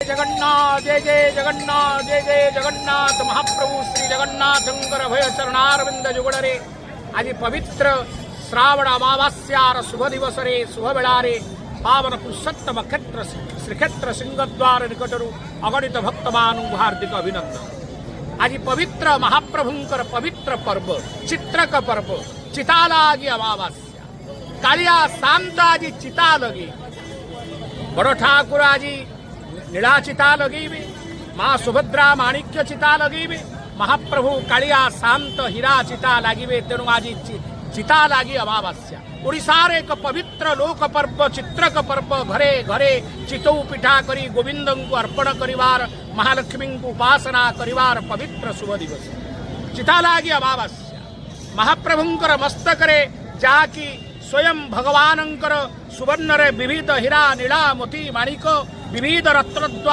जगन्नाथ जय जय जगन्नाथ जय जय जगन्नाथ महाप्रभु श्री जगन्नाथंकर भय चरणारविंद जुगड़े आज पवित्र श्रावण अमावास्यार शुभ दिवस रे शुभ बेलारे पावन पुरुषोत्तम क्षेत्र श्रीक्षेत्र सिंहद्वार निकटरू अगणित भक्त मानु हार्दिक अभिनंदन। आज पवित्र महाप्रभुंकर पवित्र पर्व चित्रक पर्व चिता लागी अमावास्या कालिया शांत आज चिता लगी बड़ ठाकुर आज नीला चिता लगेबे माँ सुभद्रा माणिक्य चिता लगेबे महाप्रभु कालिया शांत हीरा चिता लगे तेणु आज चिता लगी अमावास्या ओडिशार एक पवित्र लोक पर्व चित्रक पर्व घरे घरे चितौ पिठा करी गोविंद को अर्पण करिवार महालक्ष्मी को उपासना करिवार पवित्र शुभ दिवस चिता लगी अमावास्या महाप्रभुंकर मस्तकरे जाकी स्वयं भगवानंकर सुवर्ण रे विविध हीरा नीला मोती माणिक विविध रत्न